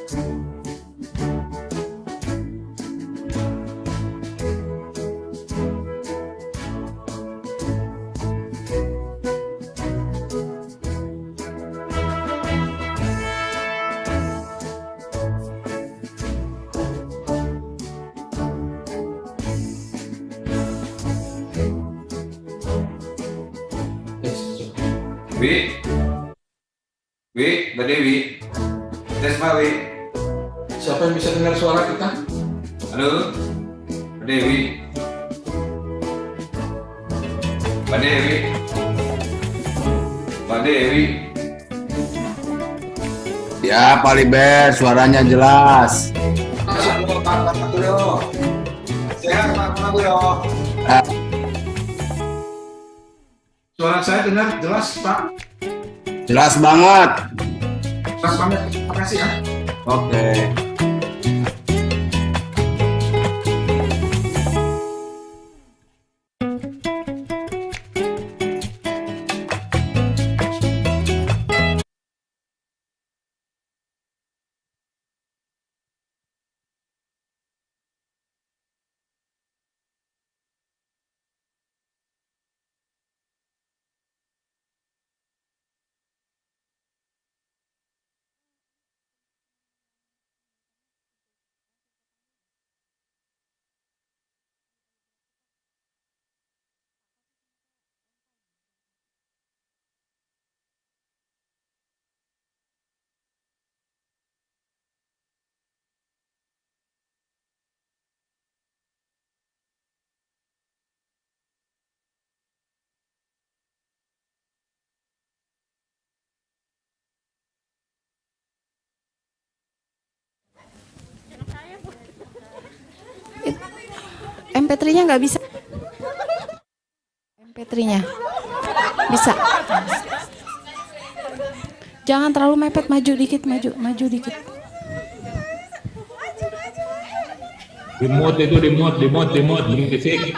Wi, Mbak Dewi, tes Mbak Wi. Siapa yang bisa dengar suara kita? Halo, Mbak Dewi, Mbak Dewi, Mbak Dewi. Ya, Pak Liber, suaranya jelas. Halo, Pak Guyo. Sehat Pak Guyo. Suara saya dengar jelas, Pak. Jelas banget. Jelas banget. Terima kasih ya. Oke. MP3-nya nggak bisa. MP3-nya bisa. Jangan terlalu mepet, maju dikit, maju dikit. Di mute itu, di mute, berisik.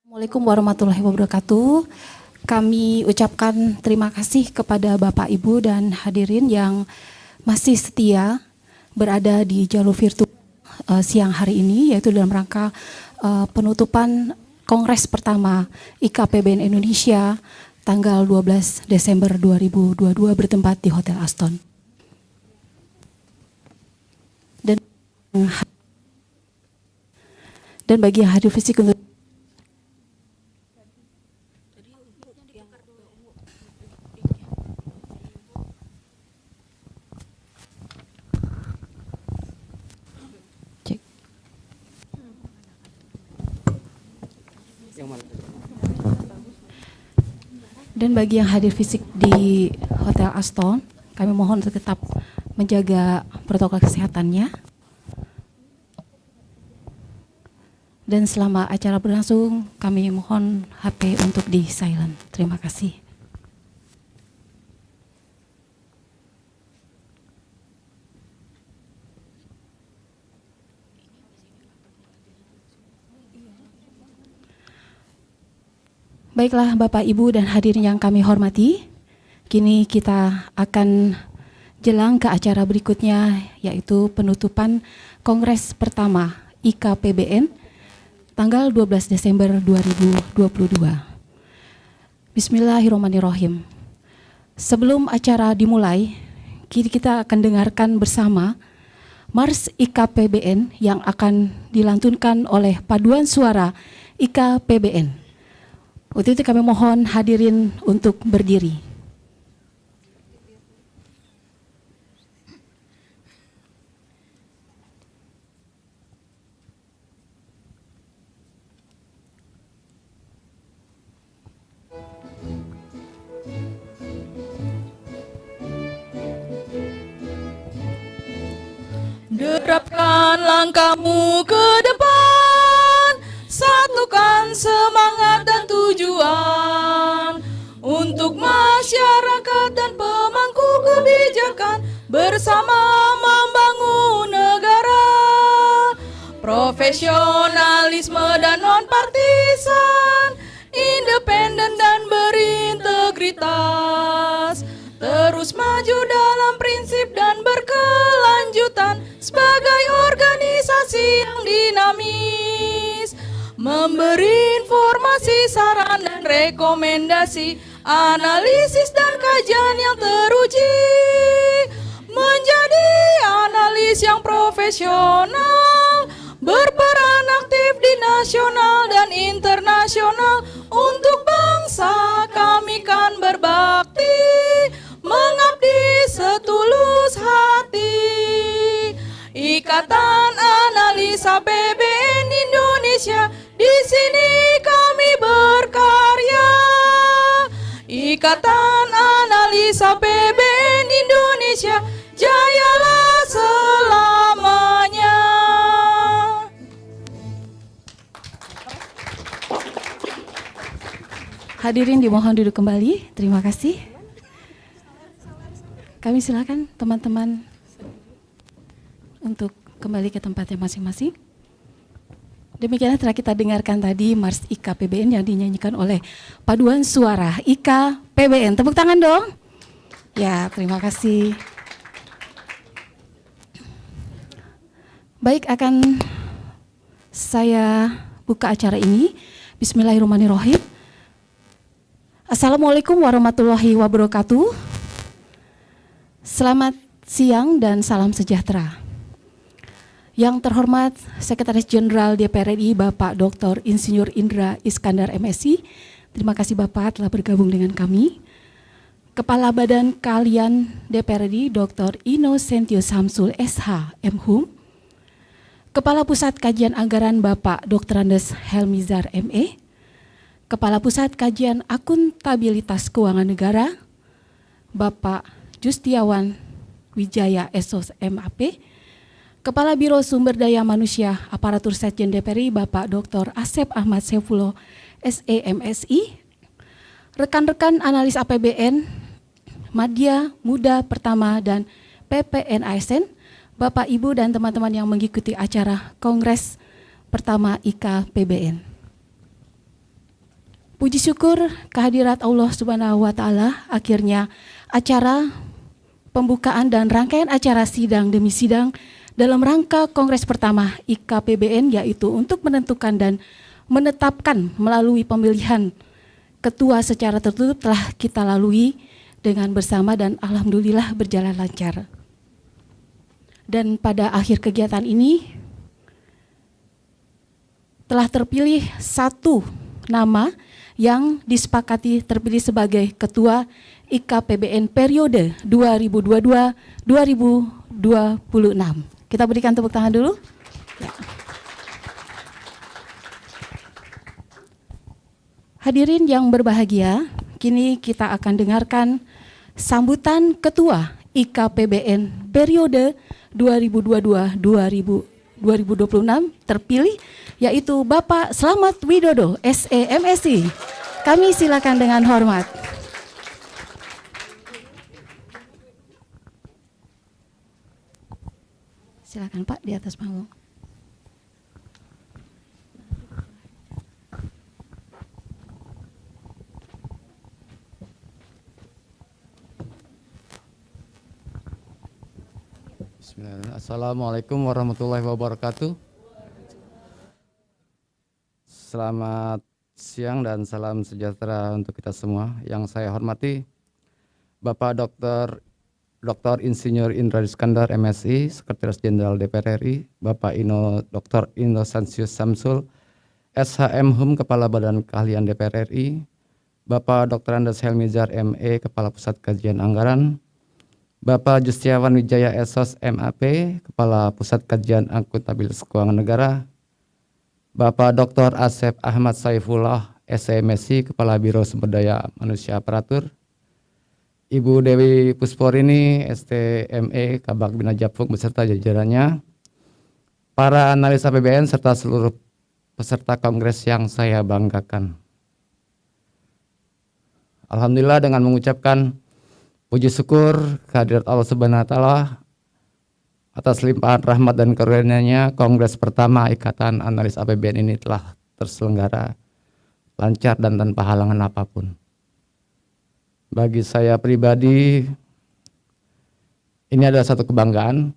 Assalamualaikum warahmatullahi wabarakatuh. Kami ucapkan terima kasih kepada Bapak, Ibu, dan hadirin yang masih setia berada di jalur virtual siang hari ini, yaitu dalam rangka penutupan Kongres pertama IKPBN Indonesia tanggal 12 Desember 2022 bertempat di Hotel Aston. Dan bagi yang hadir fisik untuk di Hotel Aston, kami mohon untuk tetap menjaga protokol kesehatannya. Dan selama acara berlangsung, kami mohon HP untuk di silent. Terima kasih. Baiklah Bapak, Ibu, dan hadirin yang kami hormati, kini kita akan jelang ke acara berikutnya, yaitu penutupan Kongres pertama IKPBN tanggal 12 Desember 2022. Bismillahirrahmanirrahim. Sebelum acara dimulai, kini kita akan dengarkan bersama Mars IKPBN yang akan dilantunkan oleh paduan suara IKPBN. Untuk itu kami mohon hadirin untuk berdiri. Derapkan langkahmu ke depan, satukan semangat dan tujuan untuk masyarakat dan pemangku kebijakan bersama membangun negara. Profesionalisme dan non-partisan, independen dan berintegritas, terus maju dalam prinsip dan berkelanjutan sebagai organisasi yang dinamis, memberi informasi, saran dan rekomendasi, analisis dan kajian yang teruji, menjadi analis yang profesional, berperan aktif di nasional dan internasional. Untuk bangsa kami kan berbakti, mengabdi setulus hati. Ikatan Analisa PBN Indonesia, di sini kami berkarya. Ikatan Analisa PBN Indonesia, jayalah selamanya. Hadirin dimohon duduk kembali. Terima kasih. Kami silakan teman-teman untuk kembali ke tempatnya masing-masing. Demikianlah telah kita dengarkan tadi Mars IKPBN yang dinyanyikan oleh paduan suara IKPBN. Tepuk tangan dong. Ya, terima kasih. Baik, akan saya buka acara ini. Bismillahirrahmanirrahim. Assalamualaikum warahmatullahi wabarakatuh. Selamat siang dan salam sejahtera. Yang terhormat Sekretaris Jenderal DPR RI Bapak Dr. Insinyur Indra Iskandar MSI, terima kasih Bapak telah bergabung dengan kami. Kepala Badan Keahlian DPR RI Dr. Inocentio Samsul SH MHum. Kepala Pusat Kajian Anggaran Bapak Dr. Andes Helmizar ME. Kepala Pusat Kajian Akuntabilitas Keuangan Negara Bapak Justiawan Wijaya SOS MAP. Kepala Biro Sumber Daya Manusia Aparatur Sekjen DPR RI Bapak Dr. Asep Ahmad Saifulo SEMSI. Rekan-rekan analis APBN, Madya Muda Pertama dan PPN ASN, Bapak Ibu dan teman-teman yang mengikuti acara Kongres Pertama IKPBN. Puji syukur kehadirat Allah Subhanahu wa taala, akhirnya acara pembukaan dan rangkaian acara sidang demi sidang dalam rangka Kongres pertama IKPBN, yaitu untuk menentukan dan menetapkan melalui pemilihan ketua secara tertutup, telah kita lalui dengan bersama dan alhamdulillah berjalan lancar. Dan pada akhir kegiatan ini telah terpilih satu nama yang disepakati terpilih sebagai ketua IKPBN periode 2022-2026. Kita berikan tepuk tangan dulu. Ya. Hadirin yang berbahagia, kini kita akan dengarkan sambutan ketua IKPBN periode 2022-2026 terpilih, yaitu Bapak Slamet Widodo, SE MSI. Kami silakan dengan hormat. Silakan Pak, di atas panggung. Bismillahirrahmanirrahim. Assalamualaikum warahmatullahi wabarakatuh. Selamat siang dan salam sejahtera untuk kita semua. Yang saya hormati Bapak Dr. Insinyur Indra Iskandar MSI, Sekretaris Jenderal DPR RI, Bapak Dr. Inosansius Samsul, SHM Hum, Kepala Badan Keahlian DPR RI, Bapak Dr. Andes Helmizar ME, Kepala Pusat Kajian Anggaran, Bapak Justiawan Wijaya SOS MAP, Kepala Pusat Kajian Akuntabilitas Keuangan Negara, Bapak Dr. Asep Ahmad Saifullah, SMSI, Kepala Biro Sumber Daya Manusia Aparatur, Ibu Dewi Pusporini, STME, Kabak Bina Japung beserta jajarannya, para analis APBN serta seluruh peserta kongres yang saya banggakan. Alhamdulillah, dengan mengucapkan puji syukur kehadirat Allah Subhanahu wa taala atas limpahan rahmat dan karunia-Nya, kongres pertama Ikatan Analis APBN ini telah terselenggara lancar dan tanpa halangan apapun. Bagi saya pribadi, ini adalah satu kebanggaan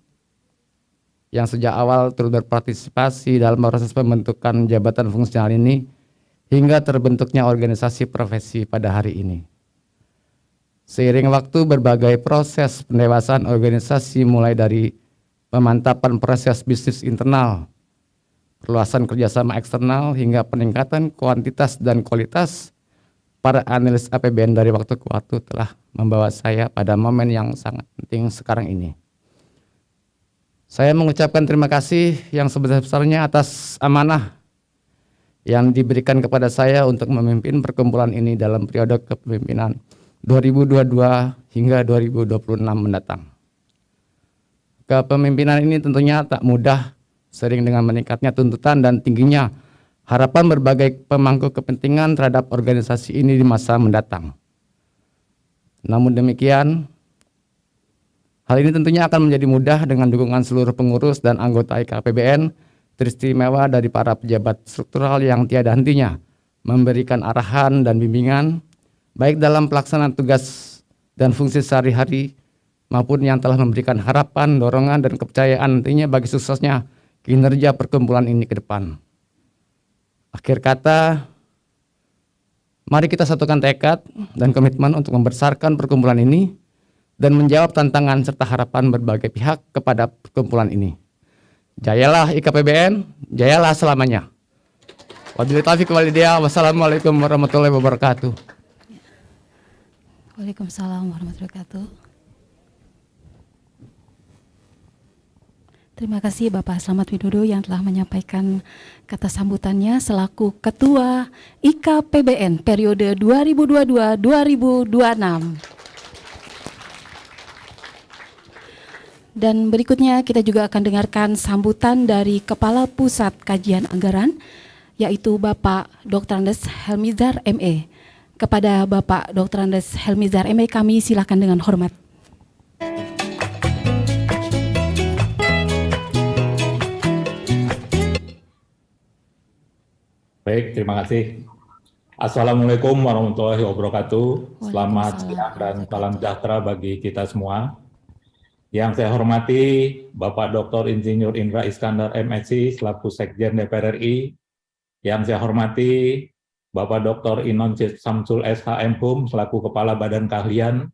yang sejak awal turut berpartisipasi dalam proses pembentukan jabatan fungsional ini hingga terbentuknya organisasi profesi pada hari ini. Seiring waktu, berbagai proses pendewasaan organisasi mulai dari pemantapan proses bisnis internal, perluasan kerjasama eksternal, hingga peningkatan kuantitas dan kualitas para analis APBN dari waktu ke waktu telah membawa saya pada momen yang sangat penting sekarang ini. Saya mengucapkan terima kasih yang sebesar-besarnya atas amanah yang diberikan kepada saya untuk memimpin perkumpulan ini dalam periode kepemimpinan 2022 hingga 2026 mendatang. Kepemimpinan ini tentunya tak mudah, sering dengan meningkatnya tuntutan dan tingginya harapan berbagai pemangku kepentingan terhadap organisasi ini di masa mendatang. Namun demikian, hal ini tentunya akan menjadi mudah dengan dukungan seluruh pengurus dan anggota IKPBN, teristimewa dari para pejabat struktural yang tiada hentinya memberikan arahan dan bimbingan, baik dalam pelaksanaan tugas dan fungsi sehari-hari, maupun yang telah memberikan harapan, dorongan, dan kepercayaan nantinya bagi suksesnya kinerja perkumpulan ini ke depan. Akhir kata, mari kita satukan tekad dan komitmen untuk membesarkan perkumpulan ini dan menjawab tantangan serta harapan berbagai pihak kepada perkumpulan ini. Jayalah IKPBN, jayalah selamanya. Wabillahi taufiq wal hidayah. Wassalamualaikum warahmatullahi wabarakatuh. Waalaikumsalam warahmatullahi wabarakatuh. Terima kasih Bapak Slamet Widodo yang telah menyampaikan kata sambutannya selaku Ketua IKPBN periode 2022-2026. Dan berikutnya kita juga akan dengarkan sambutan dari Kepala Pusat Kajian Anggaran, yaitu Bapak Dr. Andes Helmizar ME. Kepada Bapak Dr. Andes Helmizar ME kami silakan dengan hormat. Baik, terima kasih. Assalamualaikum warahmatullahi wabarakatuh. Selamat Waalaikumsalam siang dan salam warahmatullahi sejahtera bagi kita semua. Yang saya hormati Bapak Dr. Insinyur Indra Iskandar MSc selaku Sekjen DPR RI. Yang saya hormati Bapak Dr. Inon Samsul SH MHum selaku Kepala Badan Keahlian.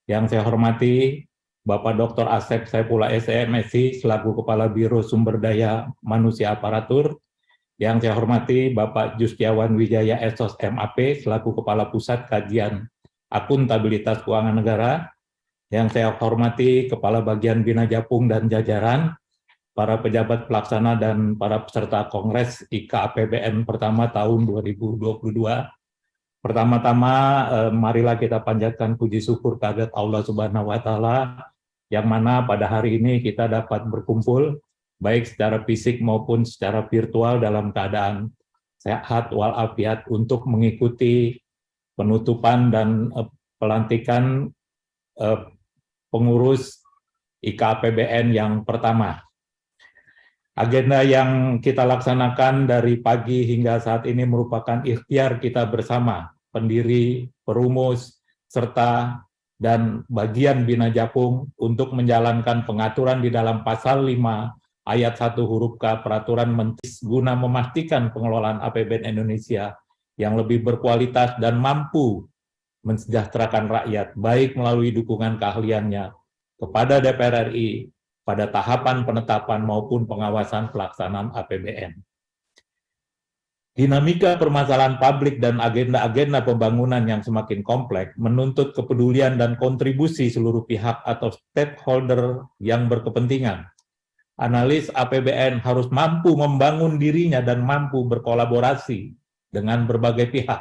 Yang saya hormati Bapak Dr. Asep Saifullah SE MSc selaku Kepala Biro Sumber Daya Manusia Aparatur. Yang saya hormati Bapak Justiawan Wijaya Esos MAP selaku Kepala Pusat Kajian Akuntabilitas Keuangan Negara. Yang saya hormati Kepala Bagian Bina Japung dan jajaran, para pejabat pelaksana dan para peserta Kongres IKA APBN pertama tahun 2022. Pertama-tama marilah kita panjatkan puji syukur kehadirat Allah Subhanahu wa taala yang mana pada hari ini kita dapat berkumpul baik secara fisik maupun secara virtual dalam keadaan sehat walafiat untuk mengikuti penutupan dan pelantikan pengurus IKA APBN yang pertama. Agenda yang kita laksanakan dari pagi hingga saat ini merupakan ikhtiar kita bersama, pendiri, perumus, serta dan bagian Bina Japung untuk menjalankan pengaturan di dalam pasal 5 ayat 1 huruf K Peraturan Menteri guna memastikan pengelolaan APBN Indonesia yang lebih berkualitas dan mampu mensejahterakan rakyat, baik melalui dukungan keahliannya kepada DPR RI pada tahapan penetapan maupun pengawasan pelaksanaan APBN. Dinamika permasalahan publik dan agenda-agenda pembangunan yang semakin kompleks menuntut kepedulian dan kontribusi seluruh pihak atau stakeholder yang berkepentingan. Analis APBN harus mampu membangun dirinya dan mampu berkolaborasi dengan berbagai pihak.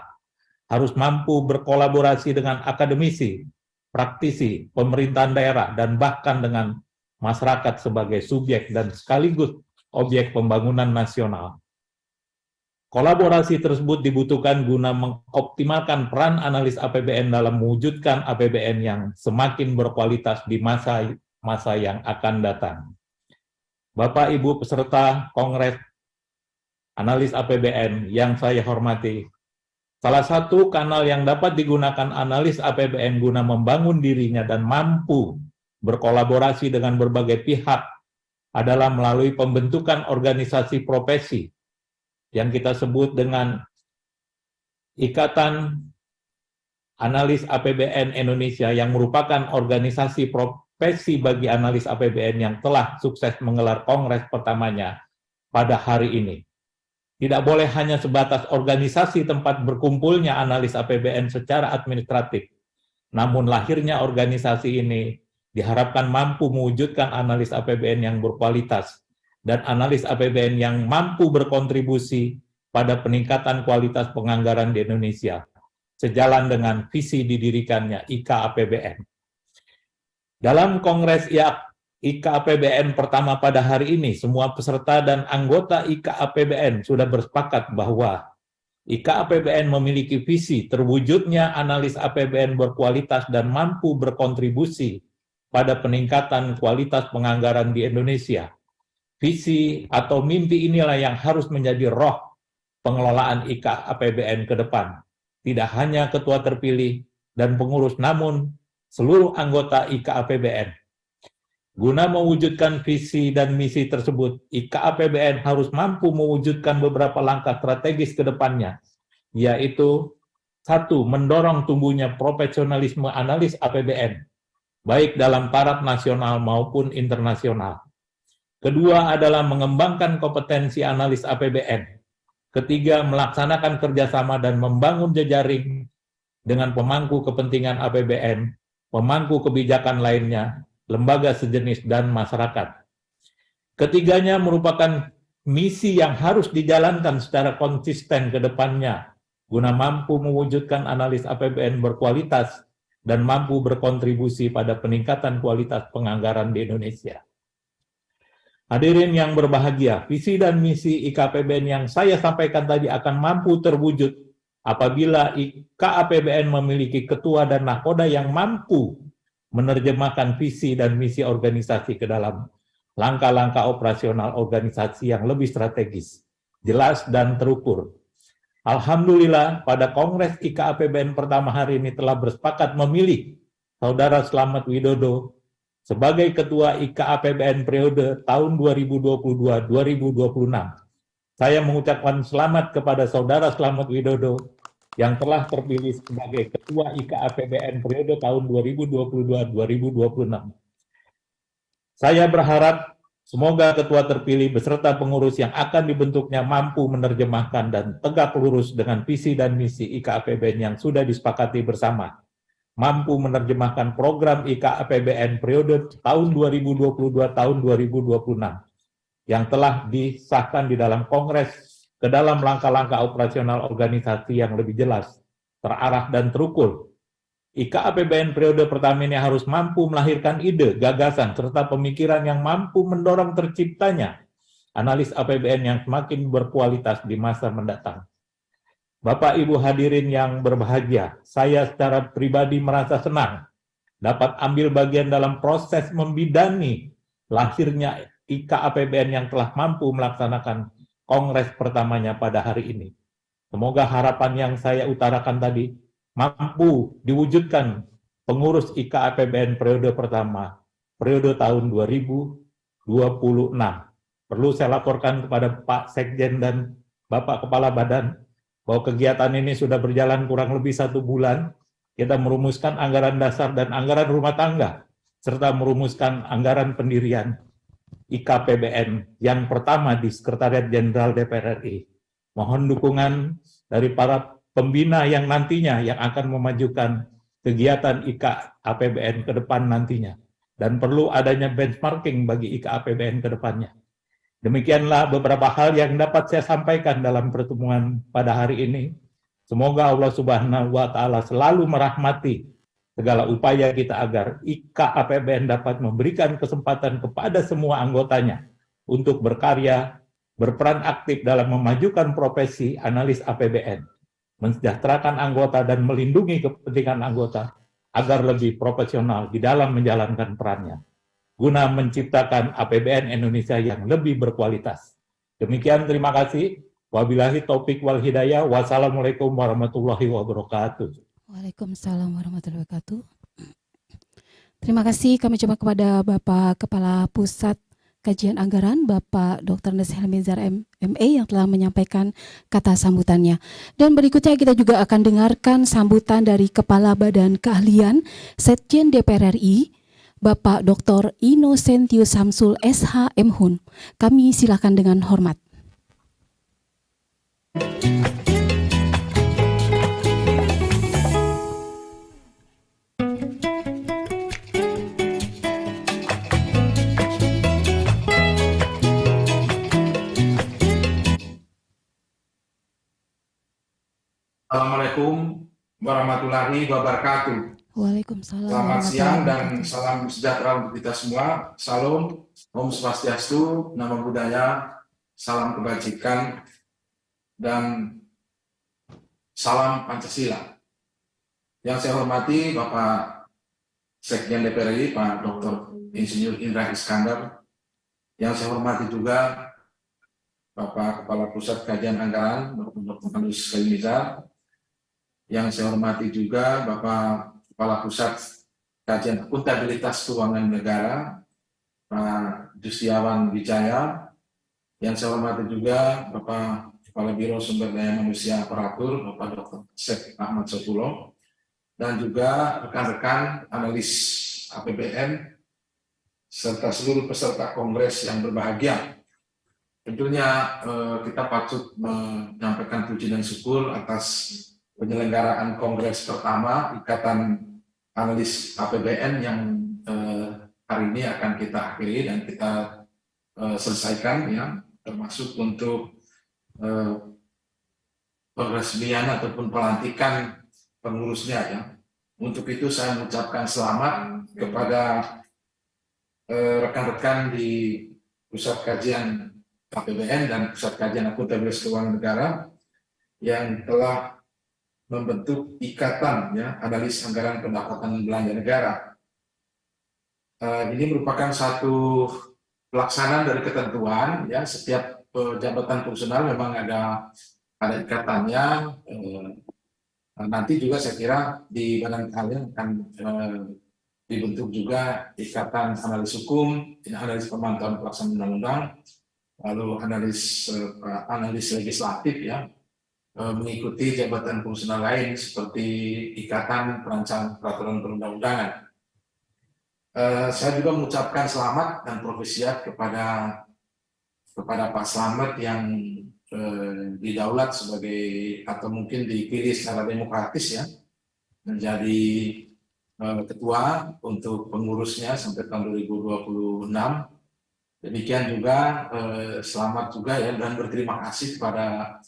Harus mampu berkolaborasi dengan akademisi, praktisi, pemerintahan daerah, dan bahkan dengan masyarakat sebagai subjek dan sekaligus objek pembangunan nasional. Kolaborasi tersebut dibutuhkan guna mengoptimalkan peran analis APBN dalam mewujudkan APBN yang semakin berkualitas di masa yang akan datang. Bapak Ibu peserta Kongres Analis APBN yang saya hormati, salah satu kanal yang dapat digunakan analis APBN guna membangun dirinya dan mampu berkolaborasi dengan berbagai pihak adalah melalui pembentukan organisasi profesi yang kita sebut dengan Ikatan Analis APBN Indonesia yang merupakan organisasi profesi bagi analis APBN yang telah sukses menggelar kongres pertamanya pada hari ini. Tidak boleh hanya sebatas organisasi tempat berkumpulnya analis APBN secara administratif. Namun lahirnya organisasi ini diharapkan mampu mewujudkan analis APBN yang berkualitas dan analis APBN yang mampu berkontribusi pada peningkatan kualitas penganggaran di Indonesia, sejalan dengan visi didirikannya IKA APBN. Dalam Kongres IKA APBN pertama pada hari ini, semua peserta dan anggota IKA APBN sudah bersepakat bahwa IKA APBN memiliki visi terwujudnya analis APBN berkualitas dan mampu berkontribusi pada peningkatan kualitas penganggaran di Indonesia. Visi atau mimpi inilah yang harus menjadi roh pengelolaan IKA APBN ke depan. Tidak hanya ketua terpilih dan pengurus, namun seluruh anggota IKA APBN. Guna mewujudkan visi dan misi tersebut, IKA APBN harus mampu mewujudkan beberapa langkah strategis ke depannya, yaitu 1. Mendorong tumbuhnya profesionalisme analis APBN, baik dalam taraf nasional maupun internasional. Kedua adalah mengembangkan kompetensi analis APBN. Ketiga, melaksanakan kerjasama dan membangun jejaring dengan pemangku kepentingan APBN, pemangku kebijakan lainnya, lembaga sejenis, dan masyarakat. Ketiganya merupakan misi yang harus dijalankan secara konsisten ke depannya, guna mampu mewujudkan analis APBN berkualitas dan mampu berkontribusi pada peningkatan kualitas penganggaran di Indonesia. Hadirin yang berbahagia, visi dan misi IKA APBN yang saya sampaikan tadi akan mampu terwujud apabila IKA APBN memiliki ketua dan nahkoda yang mampu menerjemahkan visi dan misi organisasi ke dalam langkah-langkah operasional organisasi yang lebih strategis, jelas dan terukur. Alhamdulillah pada Kongres IKAPBN pertama hari ini telah bersepakat memilih Saudara Slamet Widodo sebagai Ketua IKAPBN periode tahun 2022-2026. Saya mengucapkan selamat kepada Saudara Slamet Widodo yang telah terpilih sebagai Ketua IKAPBN periode tahun 2022-2026. Saya berharap semoga ketua terpilih beserta pengurus yang akan dibentuknya mampu menerjemahkan dan tegak lurus dengan visi dan misi IKAPBN yang sudah disepakati bersama, mampu menerjemahkan program IKAPBN periode tahun 2022 tahun 2026 yang telah disahkan di dalam Kongres ke dalam langkah-langkah operasional organisasi yang lebih jelas, terarah dan terukur. IKAPBN periode pertama ini harus mampu melahirkan ide, gagasan, serta pemikiran yang mampu mendorong terciptanya analis APBN yang semakin berkualitas di masa mendatang. Bapak Ibu hadirin yang berbahagia, saya secara pribadi merasa senang dapat ambil bagian dalam proses membidani lahirnya IKAPBN yang telah mampu melaksanakan kongres pertamanya pada hari ini. Semoga harapan yang saya utarakan tadi mampu diwujudkan pengurus IKAPBN periode pertama, periode tahun 2026. Perlu saya laporkan kepada Pak Sekjen dan Bapak Kepala Badan bahwa kegiatan ini sudah berjalan kurang lebih 1 bulan. Kita merumuskan anggaran dasar dan anggaran rumah tangga, serta merumuskan anggaran pendirian IKAPBN yang pertama di Sekretariat Jenderal DPR RI. Mohon dukungan dari para pembina yang nantinya yang akan memajukan kegiatan IKAPBN ke depan nantinya. Dan perlu adanya benchmarking bagi IKAPBN ke depannya. Demikianlah beberapa hal yang dapat saya sampaikan dalam pertemuan pada hari ini. Semoga Allah Subhanahu wa Ta'ala selalu merahmati segala upaya kita agar IKAPBN dapat memberikan kesempatan kepada semua anggotanya untuk berkarya, berperan aktif dalam memajukan profesi analis APBN, mensejahterakan anggota dan melindungi kepentingan anggota agar lebih profesional di dalam menjalankan perannya, guna menciptakan APBN Indonesia yang lebih berkualitas. Demikian, terima kasih. Wabillahi taufik wal hidayah. Wassalamualaikum warahmatullahi wabarakatuh. Waalaikumsalam warahmatullahi wabarakatuh. Terima kasih kami coba kepada Bapak Kepala Pusat Kajian Anggaran, Bapak Dr. Nes Helmizar MA yang telah menyampaikan kata sambutannya. Dan berikutnya kita juga akan dengarkan sambutan dari Kepala Badan Keahlian Sekjen DPR RI, Bapak Dr. Innocentius Samsul SH MHun. Kami silakan dengan hormat. Assalamualaikum warahmatullahi wabarakatuh. Waalaikumsalam. Selamat siang dan salam sejahtera untuk kita semua. Salam, Om Swastiastu, Namo Buddhaya, salam kebajikan, dan salam Pancasila. Yang saya hormati Bapak Sekjen DPR RI, Pak Dr. Insinyur Indra Iskandar. Yang saya hormati juga Bapak Kepala Pusat Kajian Anggaran, Dr. Nes Helmizar. Yang saya hormati juga Bapak Kepala Pusat Kajian Akuntabilitas Keuangan Negara, Pak Justiawan Wijaya. Yang saya hormati juga Bapak Kepala Biro Sumber Daya Manusia Aparatur, Bapak Dr. Sek Ahmad Sopulo, dan juga rekan-rekan analis APBN, serta seluruh peserta kongres yang berbahagia. Tentunya kita patut menyampaikan puji dan syukur atas penyelenggaraan kongres pertama Ikatan Analis APBN yang hari ini akan kita akhiri dan kita selesaikan, ya, termasuk untuk peresmian ataupun pelantikan pengurusnya, ya. Untuk itu saya mengucapkan selamat kepada rekan-rekan di Pusat Kajian APBN dan Pusat Kajian Akuntabilitas Keuangan Negara yang telah membentuk ikatan, ya, analis anggaran pendapatan belanja negara. Ini merupakan satu pelaksanaan dari ketentuan, ya, setiap jabatan fungsional memang ada ada ikatannya. Nanti juga saya kira di badan kalian akan dibentuk juga ikatan analis hukum, analis pemantauan pelaksanaan undang-undang, lalu analis legislatif ya, mengikuti jabatan fungsional lain seperti ikatan perancang peraturan perundang-undangan. Saya juga mengucapkan selamat dan profesiat kepada Pak Slamet yang didaulat sebagai atau mungkin dipilih secara demokratis ya menjadi ketua untuk pengurusnya sampai tahun 2026. Demikian juga selamat juga ya dan berterima kasih kepada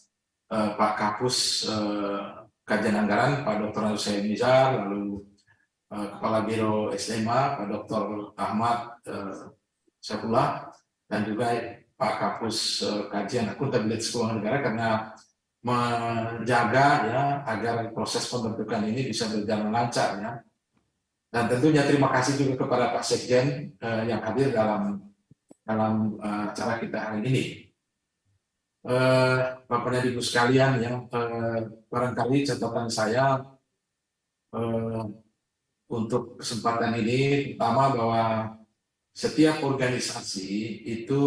Pak Kapus Kajian Anggaran Pak Dr. Hussein Nizar, lalu Kepala Biro SMA Pak Dr. Ahmad Saifullah, dan juga Pak Kapus Kajian Akuntabilitas Keuangan Negara karena menjaga ya agar proses pembentukan ini bisa berjalan lancar ya. Dan tentunya terima kasih juga kepada Pak Sekjen yang hadir dalam acara kita hari ini. Bapak dan Ibu sekalian yang barangkali catatan saya untuk kesempatan ini pertama bahwa setiap organisasi itu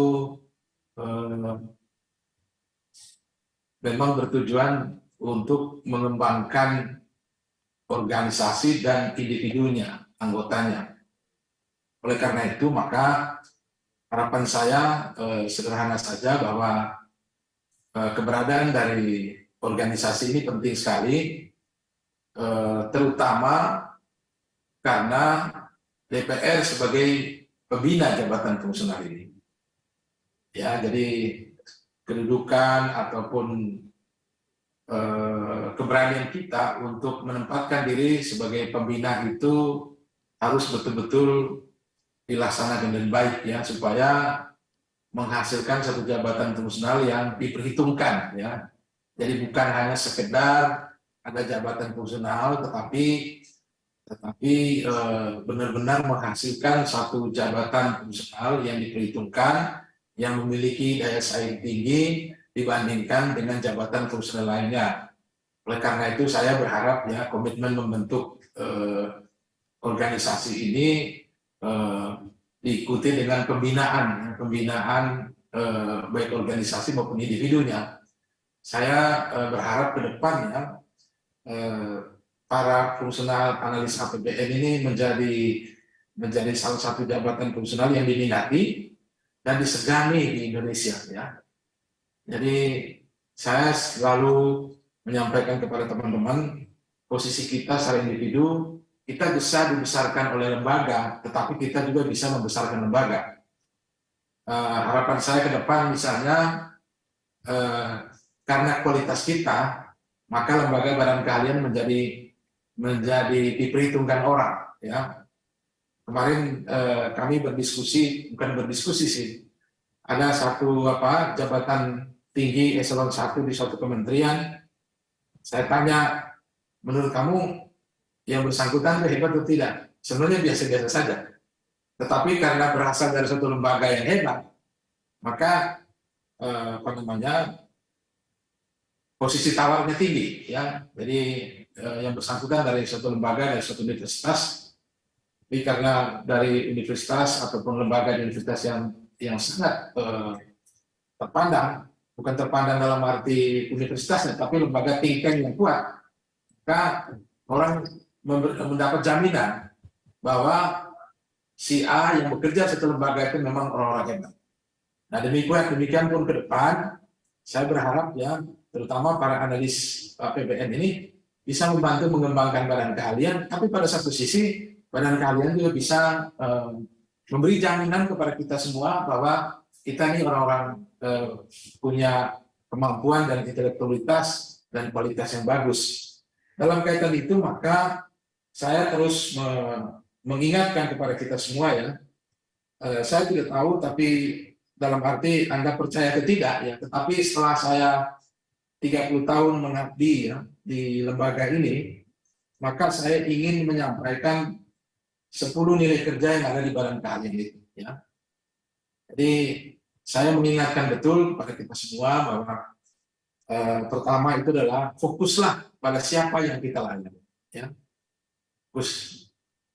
memang bertujuan untuk mengembangkan organisasi dan individunya, anggotanya. Oleh karena itu, maka harapan saya sederhana saja bahwa keberadaan dari organisasi ini penting sekali, terutama karena DPR sebagai pembina jabatan fungsional ini. Ya, jadi kedudukan ataupun keberanian kita untuk menempatkan diri sebagai pembina itu harus betul-betul dilaksanakan dengan baik ya, supaya menghasilkan satu jabatan fungsional yang diperhitungkan ya. Jadi bukan hanya sekedar ada jabatan fungsional, tetapi benar-benar menghasilkan satu jabatan fungsional yang diperhitungkan, yang memiliki daya saing tinggi dibandingkan dengan jabatan fungsional lainnya. Oleh karena itu saya berharap ya komitmen membentuk organisasi ini diikuti dengan pembinaan baik organisasi maupun individunya. Saya berharap ke depan ya para fungsional analis APBN ini menjadi salah satu jabatan fungsional yang diminati dan disegani di Indonesia ya. Jadi saya selalu menyampaikan kepada teman-teman, posisi kita secara individu, kita bisa dibesarkan oleh lembaga, tetapi kita juga bisa membesarkan lembaga. Harapan saya ke depan misalnya, karena kualitas kita, maka lembaga badan keahlian menjadi diperhitungkan orang. Ya. Kemarin kami bukan berdiskusi sih, ada satu jabatan tinggi eselon 1 di suatu kementerian. Saya tanya, menurut kamu yang bersangkutan hebat atau tidak? Sebenarnya biasa-biasa saja. Tetapi karena berasal dari suatu lembaga yang hebat, maka posisi tawarnya tinggi, ya. Jadi yang bersangkutan dari suatu lembaga, dari suatu universitas, tapi karena dari universitas ataupun lembaga di universitas yang sangat terpandang, bukan terpandang dalam arti universitasnya, tapi lembaga think tank yang kuat, maka orang mendapat jaminan bahwa si A yang bekerja satu lembaga itu memang orang-orang hebat. Nah demikian pun ke depan, saya berharap ya, terutama para analis APBN ini bisa membantu mengembangkan badan keahlian, tapi pada satu sisi badan keahlian juga bisa memberi jaminan kepada kita semua bahwa kita ini orang-orang punya kemampuan dan intelektualitas dan kualitas yang bagus. Dalam kaitan itu maka saya terus mengingatkan kepada kita semua ya, saya tidak tahu tapi dalam arti Anda percaya atau tidak ya, tetapi setelah saya 30 tahun mengabdi ya di lembaga ini, maka saya ingin menyampaikan 10 nilai kerja yang ada di badan keahlian itu ya. Jadi saya mengingatkan betul kepada kita semua bahwa Pertama itu adalah fokuslah pada siapa yang kita layani. Ya. Fokus.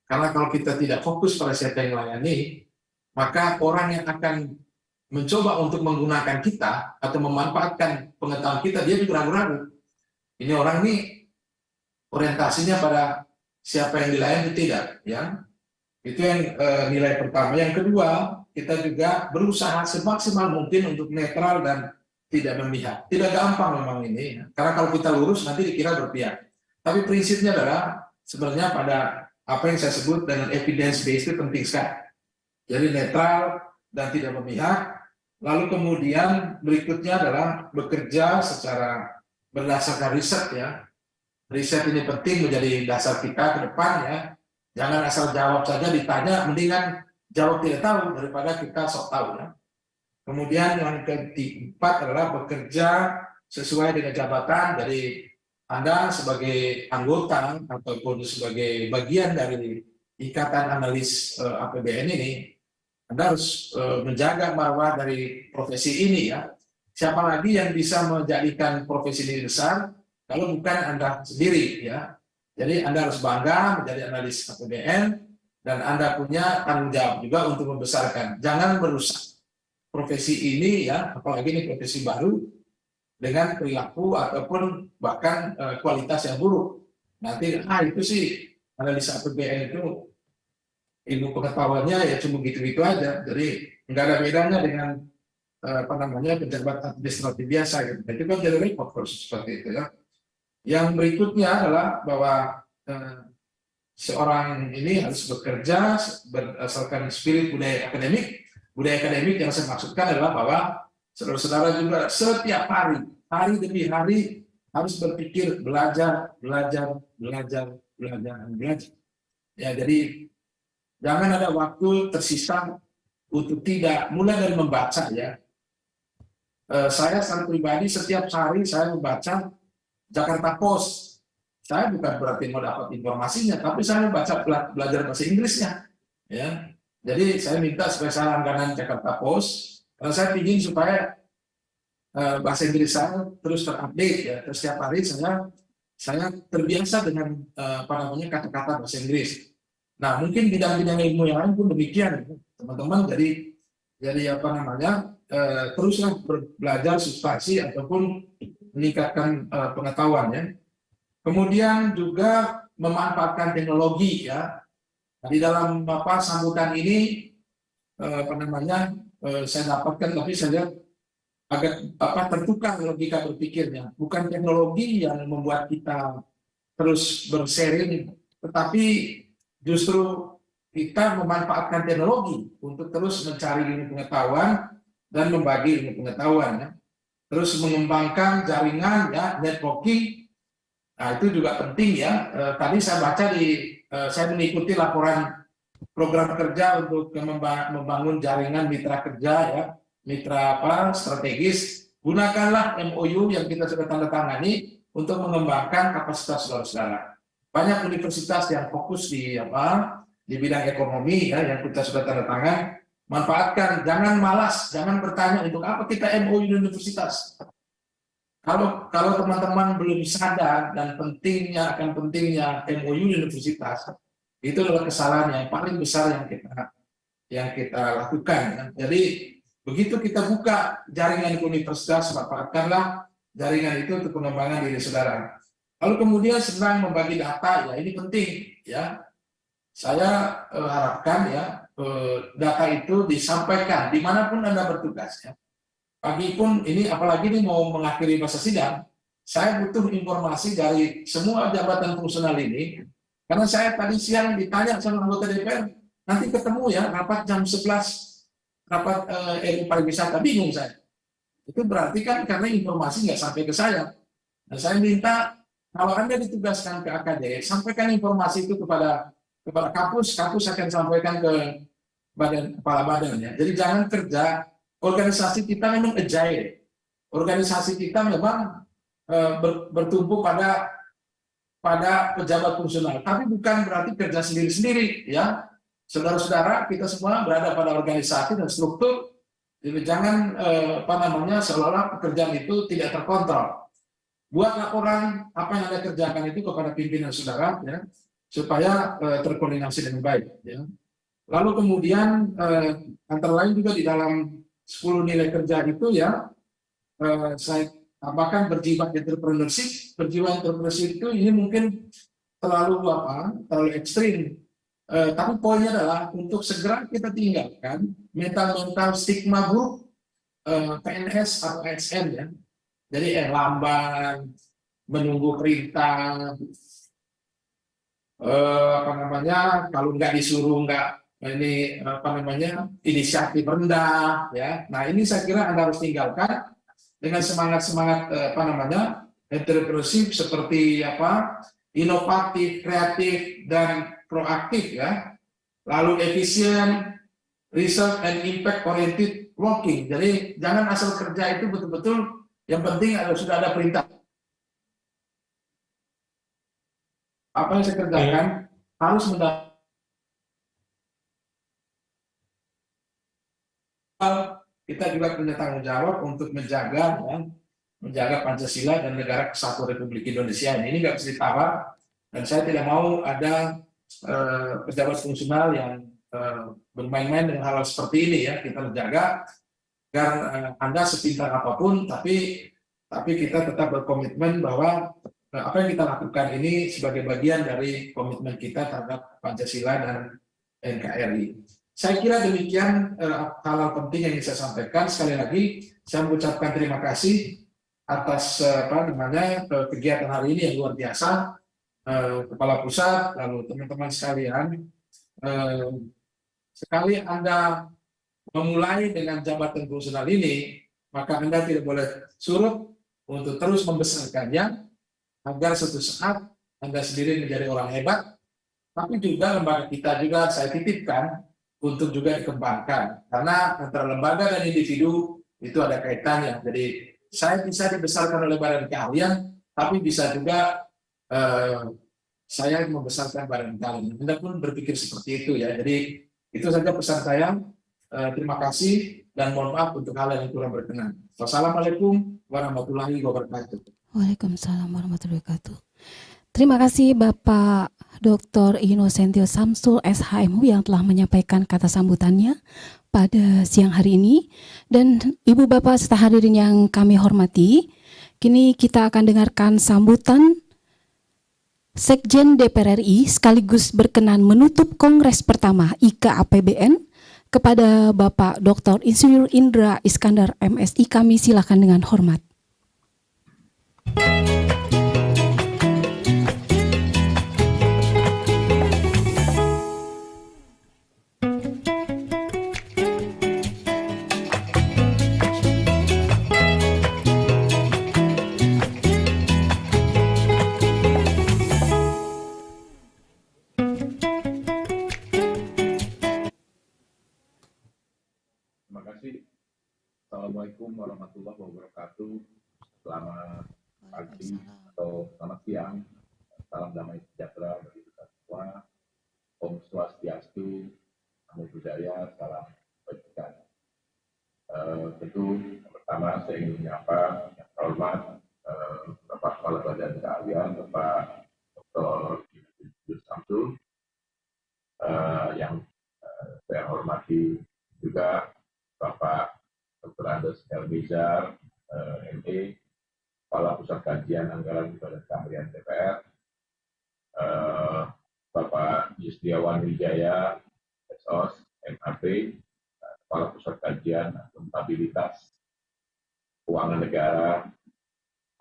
Karena kalau kita tidak fokus pada siapa yang layani, maka orang yang akan mencoba untuk menggunakan kita atau memanfaatkan pengetahuan kita, dia juga ragu-ragu. Ini orang ini orientasinya pada siapa yang dilayani tidak, ya. Itu yang nilai pertama. Yang kedua, kita juga berusaha semaksimal mungkin untuk netral dan tidak memihak. Tidak gampang memang ini, karena kalau kita lurus nanti dikira berpihak. Tapi prinsipnya adalah sebenarnya pada apa yang saya sebut dengan evidence based itu penting sekali. Jadi netral dan tidak memihak. Lalu kemudian berikutnya adalah bekerja secara berdasarkan riset, ya. Riset ini penting menjadi dasar kita ke depan, ya. Jangan asal jawab saja ditanya, mendingan jawab tidak tahu daripada kita sok tahu, ya. Kemudian yang keempat adalah bekerja sesuai dengan jabatan. Jadi Anda sebagai anggota ataupun sebagai bagian dari Ikatan Analis APBN ini, Anda harus menjaga marwah dari profesi ini, ya. Siapa lagi yang bisa menjadikan profesi ini besar kalau bukan Anda sendiri, ya. Jadi Anda harus bangga menjadi analis APBN dan Anda punya tanggung jawab juga untuk membesarkan. Jangan merusak profesi ini, ya, apalagi ini profesi baru dengan perilaku ataupun bahkan kualitas yang buruk. Nanti itu sih analis APBN itu ilmu pengetahuannya ya cuma gitu-gitu aja. Jadi nggak ada bedanya dengan pejabat administratif biasa gitu. Itu kan jadi repot seperti itu, ya. Yang berikutnya adalah bahwa seorang ini harus bekerja berdasarkan spirit budaya akademik. Budaya akademik yang saya maksudkan adalah bahwa saudara-saudara juga setiap hari demi hari harus berpikir belajar. Ya, jadi jangan ada waktu tersisa untuk tidak mulai dari membaca, ya. Saya secara pribadi setiap hari saya membaca Jakarta Post. Saya bukan berarti mau dapat informasinya, tapi saya membaca belajar bahasa Inggrisnya, ya. Jadi saya minta supaya saya langganan Jakarta Post, karena saya ingin supaya bahasa Inggris saya terus terupdate, ya. Terus setiap hari saya terbiasa dengan kata-kata bahasa Inggris. Nah, mungkin bidang-bidang ilmu yang lain pun demikian, teman-teman. Jadi teruslah belajar substansi ataupun meningkatkan pengetahuan, ya. Kemudian juga memanfaatkan teknologi, ya. Di dalam sambutan ini saya dapatkan, tapi saya lihat agak tertukar logika berpikirnya. Bukan teknologi yang membuat kita terus bersharing, tetapi justru kita memanfaatkan teknologi untuk terus mencari ilmu pengetahuan dan membagi ilmu pengetahuan, ya. Terus mengembangkan jaringan, ya, networking. Nah, itu juga penting, ya. Tadi saya baca saya mengikuti laporan program kerja untuk membangun jaringan mitra kerja, ya, mitra strategis. Gunakanlah MOU yang kita sudah tanda tangani untuk mengembangkan kapasitas saudara-saudara. Banyak universitas yang fokus di bidang ekonomi, ya, yang kita sudah tanda tangan. Manfaatkan, jangan malas, jangan bertanya untuk apa kita MOU di universitas. Kalau teman-teman belum sadar dan pentingnya MOU di universitas, itu adalah kesalahan yang paling besar yang kita lakukan, ya. Jadi begitu kita buka jaringan ke universitas, manfaatkanlah jaringan itu untuk pengembangan diri saudara. Lalu kemudian senang membagi data, ya, ini penting, ya. Saya harapkan, ya, data itu disampaikan dimanapun Anda bertugas, ya. Pagi pun ini, apalagi ini mau mengakhiri masa sidang, saya butuh informasi dari semua jabatan fungsional ini, karena saya tadi siang ditanya sama anggota DPR, nanti ketemu, ya, rapat jam 11, rapat RU pariwisata, bingung saya. Itu berarti kan karena informasi nggak sampai ke saya. Nah, saya minta kalau Anda ditugaskan ke AKD, sampaikan informasi itu kepada kampus akan sampaikan ke kepala badan, ya. Jadi jangan kerja. Organisasi kita memang agile. Organisasi kita memang bertumpu pada pejabat fungsional. Tapi bukan berarti kerja sendiri-sendiri, ya. Saudara-saudara, kita semua berada pada organisasi dan struktur Jadi jangan seolah-olah pekerjaan itu tidak terkontrol. Buat laporan apa yang Anda kerjakan itu kepada pimpinan saudara, ya, supaya terkoordinasi dengan baik. Ya. Lalu kemudian antara lain juga di dalam 10 nilai kerja itu ya, saya tambahkan berjiwa entrepreneurship. Berjiwa entrepreneurship itu ini mungkin terlalu ekstrim. Tapi poinnya adalah untuk segera kita tinggalkan mental stigma buruk PNS atau ASN ya. Jadi lamban, menunggu perintah, kalau nggak disuruh inisiatif rendah ya. Nah ini saya kira Anda harus tinggalkan dengan semangat entrepreneurship seperti inovatif, kreatif dan proaktif ya. Lalu efisien, result and impact oriented working. Jadi jangan asal kerja itu betul-betul yang penting sudah ada perintah. Apa yang saya kerjakan harus kita juga punya tanggung jawab untuk menjaga Pancasila dan negara kesatuan Republik Indonesia. Ini nggak bisa ditawar, dan saya tidak mau ada pejabat fungsional yang bermain-main dengan hal seperti ini ya. Kita menjaga agar Anda sepintar apapun, tapi kita tetap berkomitmen bahwa apa yang kita lakukan ini sebagai bagian dari komitmen kita terhadap Pancasila dan NKRI. Saya kira demikian hal-hal penting yang ingin saya sampaikan. Sekali lagi saya mengucapkan terima kasih atas kegiatan hari ini yang luar biasa. Kepala Pusat, lalu teman-teman sekalian, sekali Anda memulai dengan jabatan fungsional ini, maka Anda tidak boleh surut untuk terus membesarkannya, agar suatu saat Anda sendiri menjadi orang hebat, tapi juga lembaga kita juga saya titipkan untuk juga dikembangkan. Karena antara lembaga dan individu itu ada kaitannya. Jadi saya bisa dibesarkan oleh badan keahlian, tapi bisa juga saya membesarkan badan kalian. Anda pun berpikir seperti itu ya. Jadi itu saja pesan saya. Terima kasih dan mohon maaf untuk hal yang kurang berkenan. Wassalamualaikum warahmatullahi wabarakatuh. Waalaikumsalam warahmatullahi wabarakatuh. Terima kasih Bapak Dr. Innocentio Samsul SHMU yang telah menyampaikan kata sambutannya pada siang hari ini. Dan Ibu Bapak serta hadirin yang kami hormati, kini kita akan dengarkan sambutan Sekjen DPR RI sekaligus berkenan menutup Kongres pertama IKAPBN kepada Bapak Dr. Insinyur Indra Iskandar MSI. Kami silakan dengan hormat. Terima kasih. Assalamualaikum warahmatullahi wabarakatuh. Selamat pagi atau selamat siang. Salam damai sejahtera bagi kita semua. Om Swastiastu, Namo Buddhaya, salam kebajikan. Tentu yang pertama saya ingin menyapa yang terhormat Bapak Kepala Badan Keahlian, Bapak Dr. Innocentio Samsul, yang saya hormati juga Bapak Dr. Andes Elmizar, ME, Kepala Pusat Kajian Anggaran Badan Keahlian DPR, Bapak Yusdiawan Wijaya, SOS, MAP, Kepala Pusat Kajian Akuntabilitas Keuangan Negara,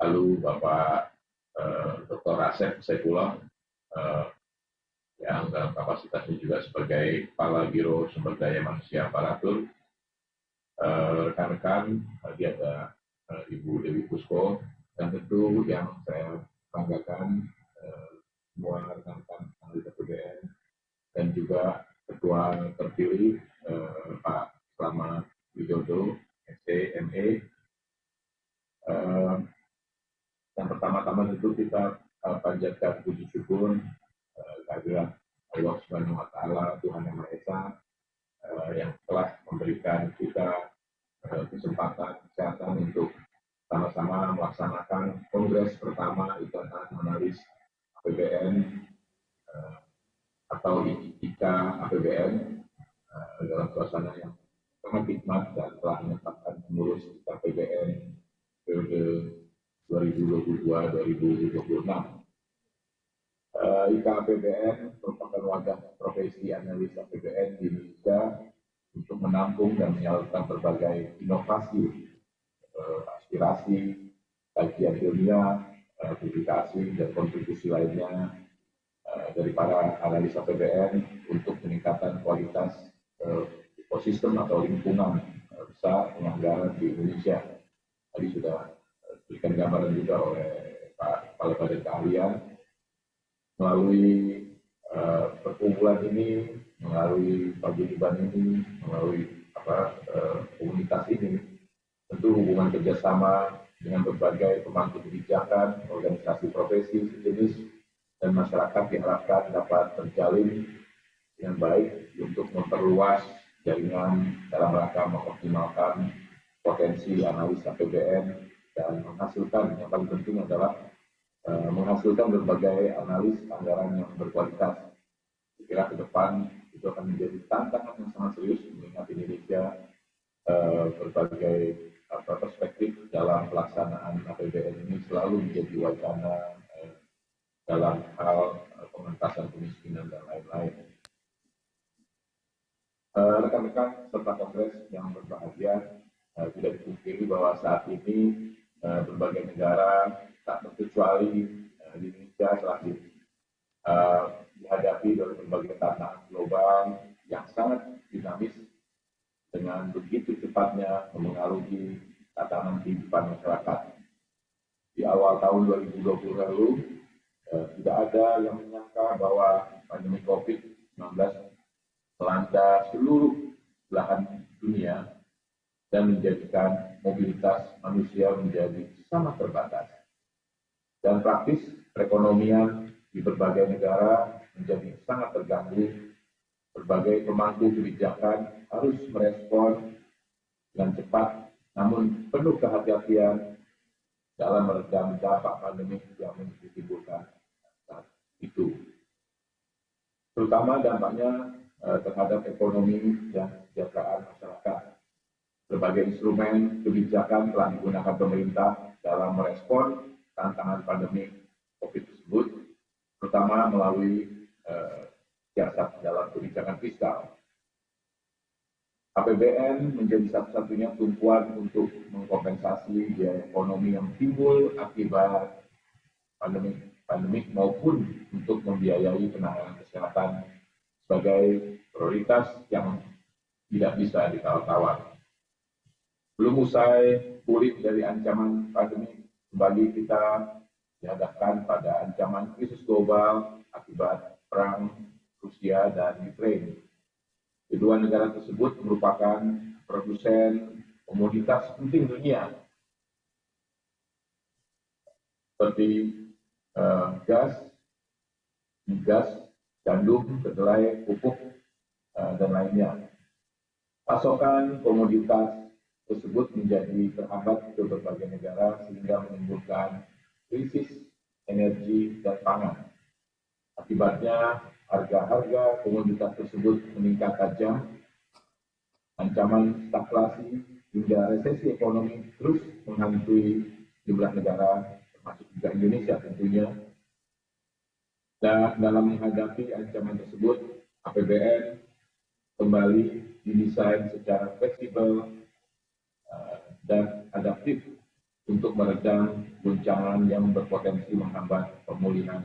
lalu Bapak Dr. Asep Saifullah, yang dalam kapasitasnya juga sebagai Kepala Biro Sumber Daya Manusia Aparatur, rekan-rekan, tadi ada Ibu Dewi Pusko, dan tentu yang saya banggakan semua rekan-rekan anggota PBN dan juga Ketua terpilih Pak Slamet Widodo, SCME. Yang pertama-tama tentu kita panjatkan puji syukur kehadirat Allah Subhanahu wa Ta'ala, Tuhan Yang Maha Esa, yang telah memberikan kita kesempatan kesehatan untuk sama-sama melaksanakan kongres pertama Ikatan Analis APBN atau IKA APBN dalam suasana yang sangat hikmat dan telah menetapkan pengurus APBN periode 2022-2026. IKA APBN merupakan wadah profesi analis APBN di Indonesia untuk menampung dan menyalurkan berbagai inovasi, aspirasi, kajian ilmiah, publikasi, dan kontribusi lainnya dari para analis APBN untuk peningkatan kualitas ekosistem atau lingkungan besar penganggaran di Indonesia. Tadi sudah diberikan gambaran juga oleh Pak Kepala Badan Keahlian. Melalui perkumpulan ini, melalui paguyuban ini, melalui komunitas ini, tentu hubungan kerjasama dengan berbagai pemangku kebijakan, organisasi profesi sejenis, dan masyarakat diharapkan dapat terjalin dengan baik untuk memperluas jaringan dalam rangka mengoptimalkan potensi analis APBN dan menghasilkan, yang paling penting adalah menghasilkan berbagai analis anggaran yang berkualitas. Saya kira ke depan itu akan menjadi tantangan yang sangat serius mengingat Indonesia berbagai perspektif dalam pelaksanaan APBN ini selalu menjadi wacana dalam hal pengentasan kemiskinan dan lain-lain. Rekan-rekan serta kongres yang berbahagia, tidak dipungkiri bahwa saat ini berbagai negara tak terkecuali di Indonesia telah dihadapi dari berbagai tantangan global yang sangat dinamis dengan begitu cepatnya memengaruhi tatanan kehidupan masyarakat. Di awal tahun 2020 lalu, tidak ada yang menyangka bahwa pandemi COVID-19 melanda seluruh belahan dunia dan menjadikan mobilitas manusia menjadi sangat terbatas. Dan praktis perekonomian di berbagai negara menjadi sangat terganggu. Berbagai pemangku kebijakan harus merespon dengan cepat, namun penuh kehati-hatian dalam meredam dampak pandemi yang ditimbulkan saat itu. Terutama dampaknya terhadap ekonomi dan kesejahteraan masyarakat. Berbagai instrumen kebijakan telah digunakan pemerintah dalam merespon tantangan pandemi COVID tersebut, terutama melalui siasat dalam kebijakan fiskal. APBN menjadi satu-satunya tumpuan untuk mengkompensasi biaya ekonomi yang timbul akibat pandemi maupun untuk membiayai penanganan kesehatan sebagai prioritas yang tidak bisa ditawar-tawar. Belum usai pulih dari ancaman pandemi, kembali kita dihadapkan pada ancaman krisis global akibat perang Rusia dan Ukraina. Kedua negara tersebut merupakan produsen komoditas penting dunia, seperti gas, gandum, kedelai, pupuk, dan lainnya. Pasokan komoditas tersebut menjadi terhambat ke berbagai negara sehingga menimbulkan krisis energi dan pangan. Akibatnya harga-harga komoditas tersebut meningkat tajam, ancaman stagflasi hingga resesi ekonomi terus menghantui jumlah negara, termasuk juga Indonesia tentunya. Dan dalam menghadapi ancaman tersebut, APBN kembali didesain secara fleksibel dan adaptif untuk meredam guncangan yang berpotensi menghambat pemulihan.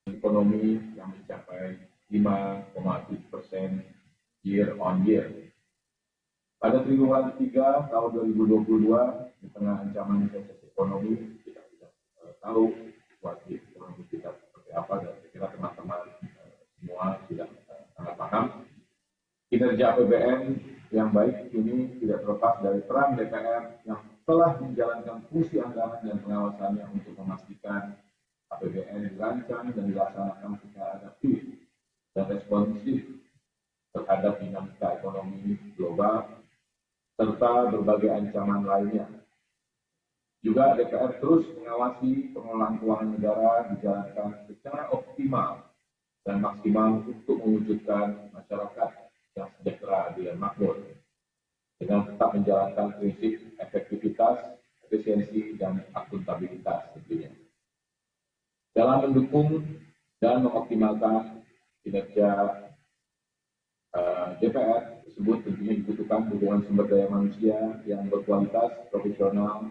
Ekonomi yang mencapai 5,7% year on year. Pada triwulan 3 tahun 2022, di tengah ancaman krisis ekonomi, kita tidak tahu situasi ekonomi kita seperti apa, dan saya kira teman-teman semua sudah sangat paham. Kinerja APBN yang baik ini tidak terlepas dari peran DPR yang telah menjalankan fungsi anggaran dan pengawasannya untuk memastikan APBN dirancang dan dilaksanakan secara adaptif dan responsif terhadap dinamika ekonomi global serta berbagai ancaman lainnya. Juga DPR terus mengawasi pengelolaan keuangan negara dijalankan secara optimal dan maksimal untuk mewujudkan masyarakat yang sejahtera, adil, dan makmur, dengan tetap menjalankan prinsip efektivitas, efisiensi, dan akuntabilitas tentunya. Dalam mendukung dan mengoptimalkan kinerja DPR tersebut, tentunya dibutuhkan dukungan sumber daya manusia yang berkualitas, profesional,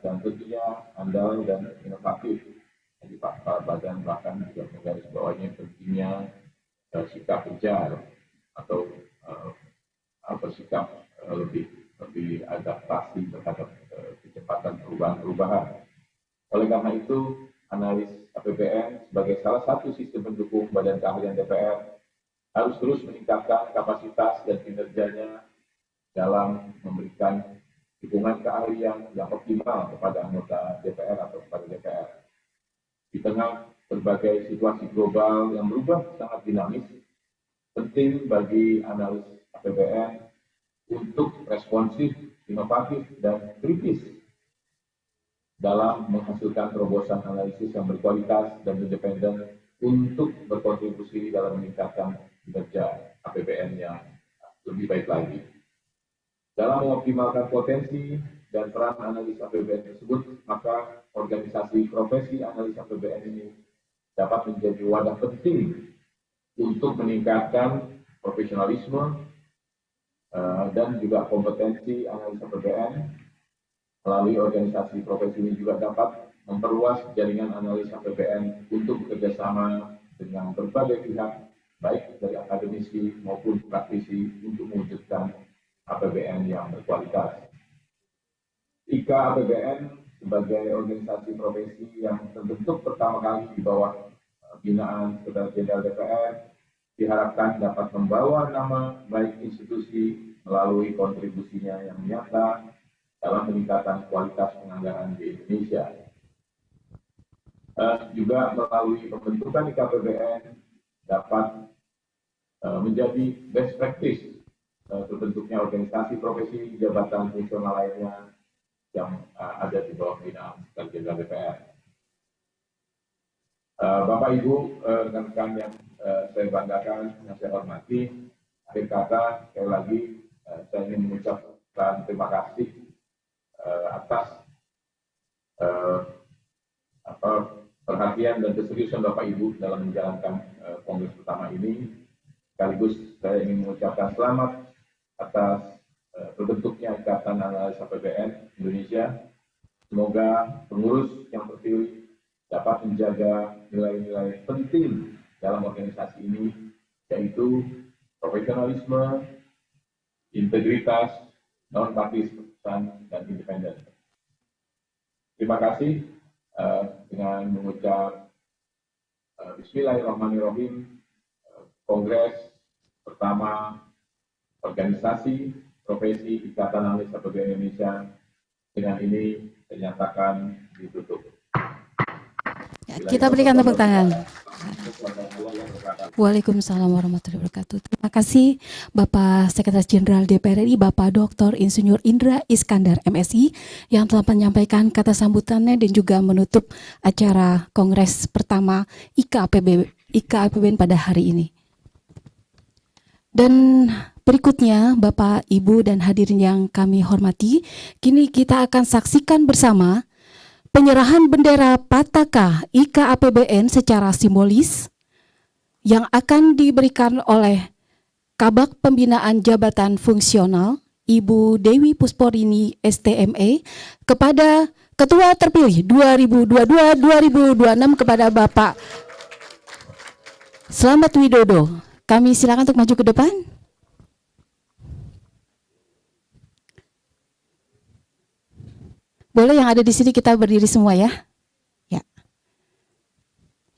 dan tentunya andal dan inovatif. Jadi Pak Badan bahkan juga menggarisbawahi pentingnya sikap kejar atau bersikap lebih adaptasi terhadap kecepatan perubahan-perubahan. Oleh karena itu, analis APBN sebagai salah satu sistem pendukung Badan Keahlian DPR harus terus meningkatkan kapasitas dan kinerjanya dalam memberikan dukungan keahlian yang optimal kepada anggota DPR atau kepada DPR. Di tengah berbagai situasi global yang berubah sangat dinamis, penting bagi analis APBN untuk responsif, inovatif, dan kritis dalam menghasilkan terobosan analisis yang berkualitas dan independen untuk berkontribusi dalam meningkatkan kinerja APBN yang lebih baik lagi. Dalam mengoptimalkan potensi dan peran analis APBN tersebut, maka organisasi profesi analis APBN ini dapat menjadi wadah penting untuk meningkatkan profesionalisme dan juga kompetensi analis APBN. Melalui organisasi profesi ini juga dapat memperluas jaringan analis APBN untuk bekerjasama dengan berbagai pihak, baik dari akademisi maupun praktisi, untuk mewujudkan APBN yang berkualitas. IKA APBN sebagai organisasi profesi yang terbentuk pertama kali di bawah binaan Sekretaris Jenderal DPR diharapkan dapat membawa nama baik institusi melalui kontribusinya yang nyata dalam peningkatan kualitas penganggaran di Indonesia. Juga melalui pembentukan IKA APBN dapat menjadi best practice terbentuknya organisasi profesi jabatan fungsional lainnya yang ada di bawah binaan Sekretaris Jenderal DPR. Bapak Ibu, rekan-rekan yang saya banggakan, yang saya hormati, akhir kata sekali lagi saya ingin mengucapkan terima kasih atas perhatian dan keseriusan Bapak Ibu dalam menjalankan kongres pertama ini. Sekaligus saya ingin mengucapkan selamat atas terbentuknya Ikatan Analis APBN Indonesia. Semoga pengurus yang terpilih dapat menjaga nilai-nilai penting dalam organisasi ini, yaitu profesionalisme, integritas, non-partisan, dan independen. Terima kasih. Dengan mengucap Bismillahirrahmanirrahim, Kongres pertama Organisasi Profesi Ikatan Analis APBN Indonesia dengan ini dinyatakan ditutup. Ya, kita berikan tepuk tangan. Waalaikumsalam warahmatullahi wabarakatuh. Terima kasih Bapak Sekretaris Jenderal DPR RI, Bapak Dr. Insinyur Indra Iskandar MSI, yang telah menyampaikan kata sambutannya dan juga menutup acara Kongres pertama IKA APBN pada hari ini. Dan berikutnya Bapak, Ibu, dan hadirin yang kami hormati, kini kita akan saksikan bersama penyerahan bendera Pataka IKA APBN secara simbolis yang akan diberikan oleh Kabag Pembinaan Jabatan Fungsional Ibu Dewi Pusporini STME kepada Ketua terpilih 2022-2026 kepada Bapak Slamet Widodo. Kami silakan untuk maju ke depan. Boleh yang ada di sini kita berdiri semua ya. Ya.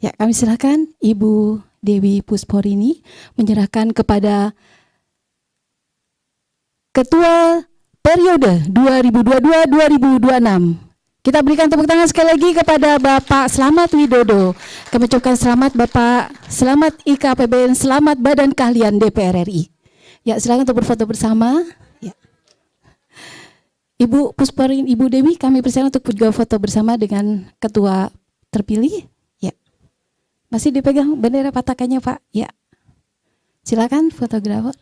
Ya, kami silakan Ibu Dewi Pusporini menyerahkan kepada Ketua periode 2022-2026. Kita berikan tepuk tangan sekali lagi kepada Bapak Slamet Widodo. Kami ucapkan selamat Bapak, selamat IKAPBN, selamat Badan Keahlian DPR RI. Ya, silakan untuk berfoto bersama. Ya. Ibu Pusporini, Ibu Dewi, kami persilakan untuk juga foto bersama dengan Ketua terpilih. Ya. Masih dipegang bendera patakannya, Pak. Ya. Silakan fotografer.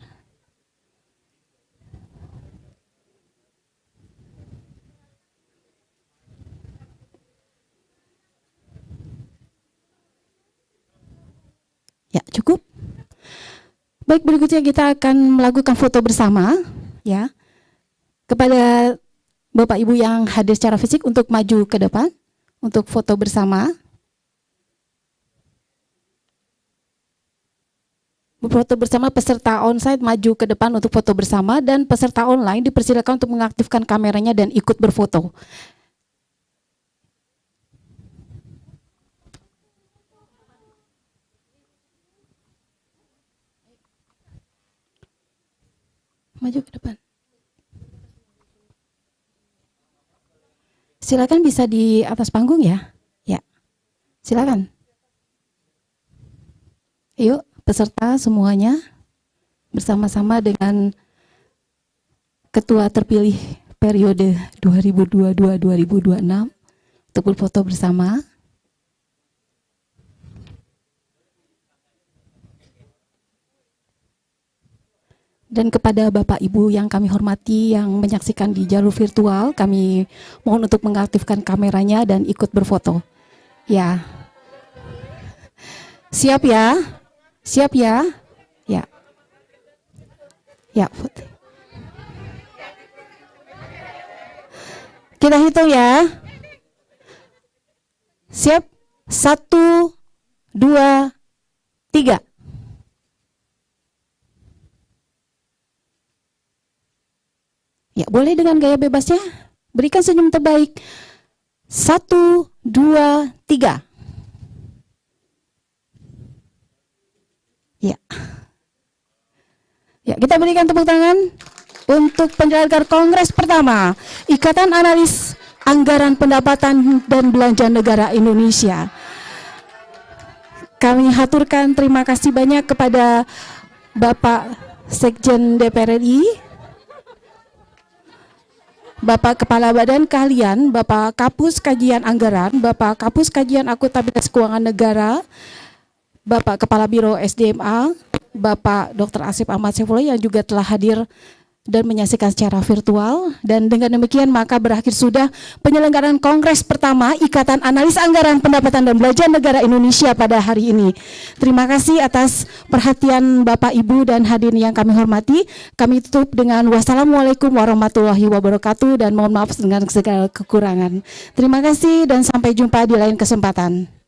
Ya, cukup. Baik, berikutnya kita akan melakukan foto bersama ya. Kepada Bapak Ibu yang hadir secara fisik untuk maju ke depan untuk foto bersama. Foto bersama peserta onsite maju ke depan untuk foto bersama, dan peserta online dipersilakan untuk mengaktifkan kameranya dan ikut berfoto. Maju ke depan. Silakan bisa di atas panggung ya. Ya. Silakan. Yuk, peserta semuanya bersama-sama dengan Ketua terpilih periode 2022-2026 untuk berfoto bersama. Dan kepada Bapak Ibu yang kami hormati yang menyaksikan di jalur virtual, kami mohon untuk mengaktifkan kameranya dan ikut berfoto. Ya. Siap ya? Siap ya? Ya. Ya, foto. Kita hitung ya. Siap? 1, 2, 3. Ya, boleh dengan gaya bebasnya. Berikan senyum terbaik. 1, 2, 3. Ya. Ya, kita berikan tepuk tangan untuk penyelenggaraan Kongres pertama Ikatan Analis Anggaran Pendapatan dan Belanja Negara Indonesia. Kami haturkan terima kasih banyak kepada Bapak Sekjen DPR RI, Bapak Kepala Badan Keahlian, Bapak Kapus Kajian Anggaran, Bapak Kapus Kajian Akuntabilitas Keuangan Negara, Bapak Kepala Biro SDMA, Bapak Dr. Asif Ahmad Saifullah yang juga telah hadir dan menyaksikan secara virtual. Dan dengan demikian maka berakhir sudah penyelenggaraan Kongres pertama Ikatan Analis Anggaran Pendapatan dan Belanja Negara Indonesia pada hari ini. Terima kasih atas perhatian Bapak Ibu dan hadirin yang kami hormati. Kami tutup dengan wassalamualaikum warahmatullahi wabarakatuh dan mohon maaf dengan segala kekurangan. Terima kasih dan sampai jumpa di lain kesempatan.